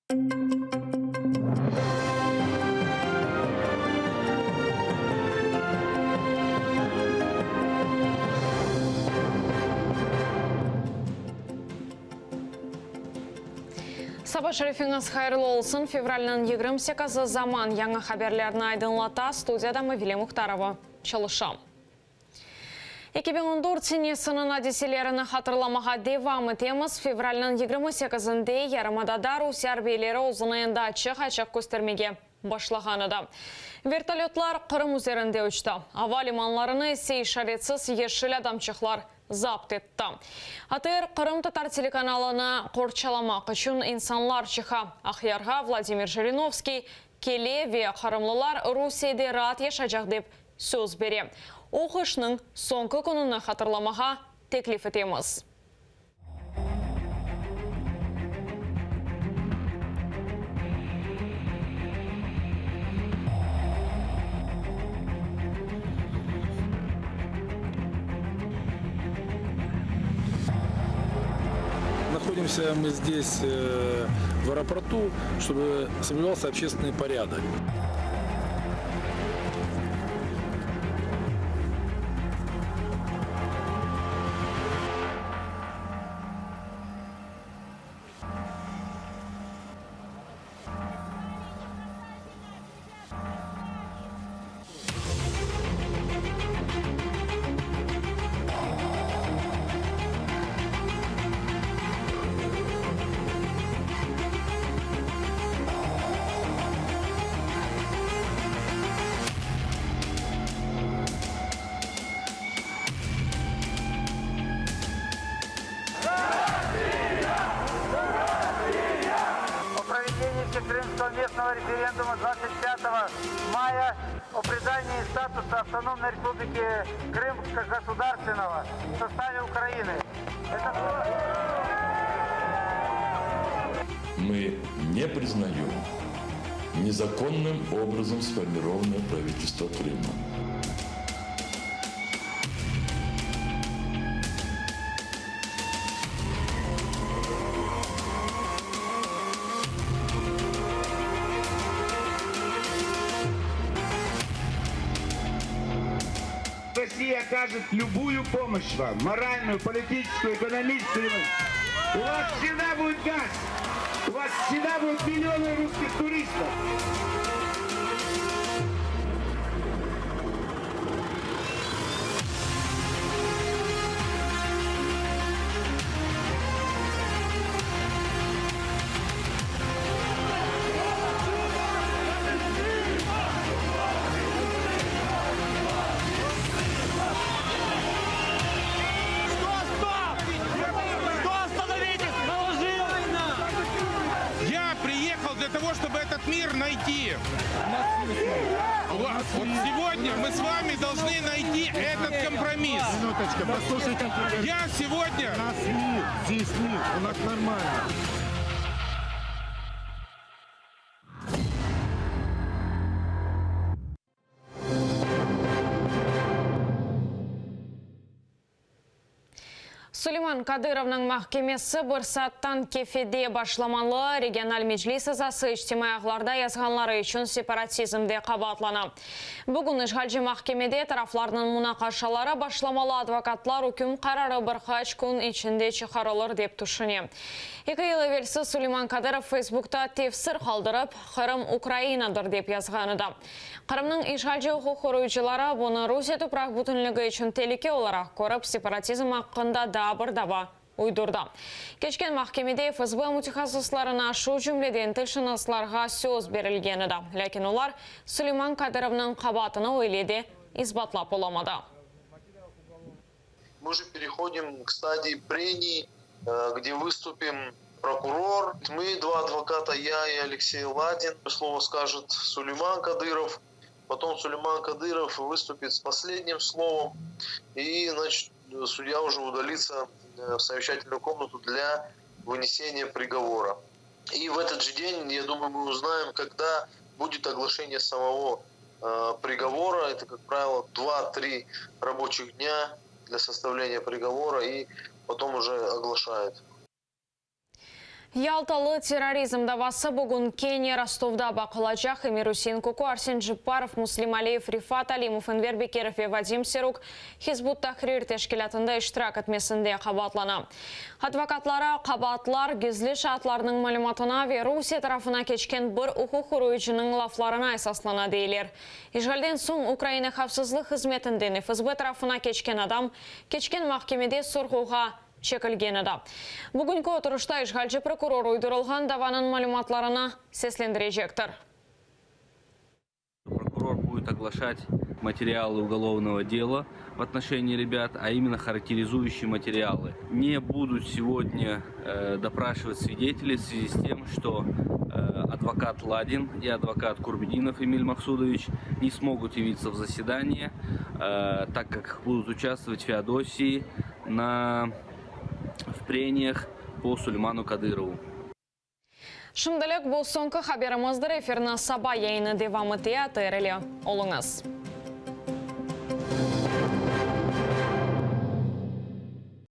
Саба шерифиңіз хайырлы олсын. Февральның 28-ы заман яңа хаберлерін айдынлата студияда Мавиле Мухтарова çalışam. 2014 сенесінің әдеселеріні хатырламаға девам етеміз. Февральның 28-інде Ярымадада Русия арбейлері ұзынайында ачық көстермеге башлағаныда. Вертолетлар Қырым üzerinde ұшты. Ава лиманларыны сей шаретсіз ешіл адамчықлар запт етті. АТР Қырым татар телеканалына қорчаламақ үшін инсанлар чыха. Ахярға Владимир Жириновский келе ве Қырымлылар Русияде рат ешачақ деп сөз бере. Оқышның соңғы күніні хатырламаға теклиф етеміз. Находимся мы здесь в аэропорту, чтобы соблюдался общественный порядок. Крымского местного референдума 25 мая о придании статуса автономной республики Крым как государственного в составе Украины. Мы не признаем незаконным образом сформированное правительство Крыма. Россия окажет любую помощь вам, моральную, политическую, экономическую. У вас всегда будет газ, у вас всегда будут миллионы русских туристов. Для того, чтобы этот мир найти. Вот сегодня мы с вами должны найти этот компромисс. Минуточка, послушайте. Я сегодня... У нас мир, здесь мир, у нас нормально. Сулейман Кадыровның махкемесі бір саттан кефеде башламалы региональ меджлис азасы іштемай ағларда язғанлары үшін сепаратизмде қабатлана. Бүгін ішғалжы махкемеде тарафларының мұнақашалары башламалы адвокатлар үкім қарары бірқач күн ішінде чықарылыр деп тұшыне. 2 ел әвелсі Сулейман Кадыров Фейсбукта тефсір қалдырып, Қырым Украинадыр деп язғаныда. Қырымның ішғалжы құқық қорғаушылары бұны Русия топырақ бүтінлігі үшін телеке оларақ көріп, сепаратизм ақында да бір-даба уйдырды. Кешкен махкемеде ФСБ мутихасысларына шу жүмледен тілшінасларға сөз берілгені да. Ләкин олар Сулейман Кадыровның қабатыны ойледе избатлап оламады. Мы же переходим к стадии прений, где выступим прокурор. Мы, 2 адвоката, я и Алексей Ладин. Слово скажет Сулейман Кадыров. Потом Сулейман Кадыров выступит с последним словом. И, значит, судья уже удалится в совещательную комнату для вынесения приговора. И в этот же день, я думаю, мы узнаем, когда будет оглашение самого приговора. Это, как правило, 2-3 рабочих дня для составления приговора, и потом уже оглашают. Ялталы терроризм давасы бүгін Кения Ростовда бақылажақ Эмир Усенкуку, Арсен Джипаров, Муслим Алиев, Рифат Алимов, Энвер Бекеров и Вадим Серук Хизбут Тахрир тешкилатында иштирак этмесінде қабатлана. Адвокатлары қабатлар гизли шатларының малюматына Русия тарафына кечкен бір ұқық құруйчының лафларына эсаслана дейлер. Ишгалден соң Украина хавсызлық хизметінден ФСБ тарафына кечкен адам кечкен махкемеде сұрғуға чекілгені да. Бүгінгі отырышта ишгалчы прокурор уйдырылған даванын малюматларына сеслендірежектір. Прокурор будет оглашать материалы уголовного дела в отношении ребят, а именно характеризующие материалы. Не будут сегодня допрашивать свидетелей в связи с тем, что адвокат Ладин и адвокат Курбединов Эмиль Махсудович не смогут явиться в заседание, так как будут участвовать в Феодосии в прениях по Сулейману Кадырову. Шымдылық бұл соңғы хабарымызды эфирна саба яйыны девамы театрелі олыңыз.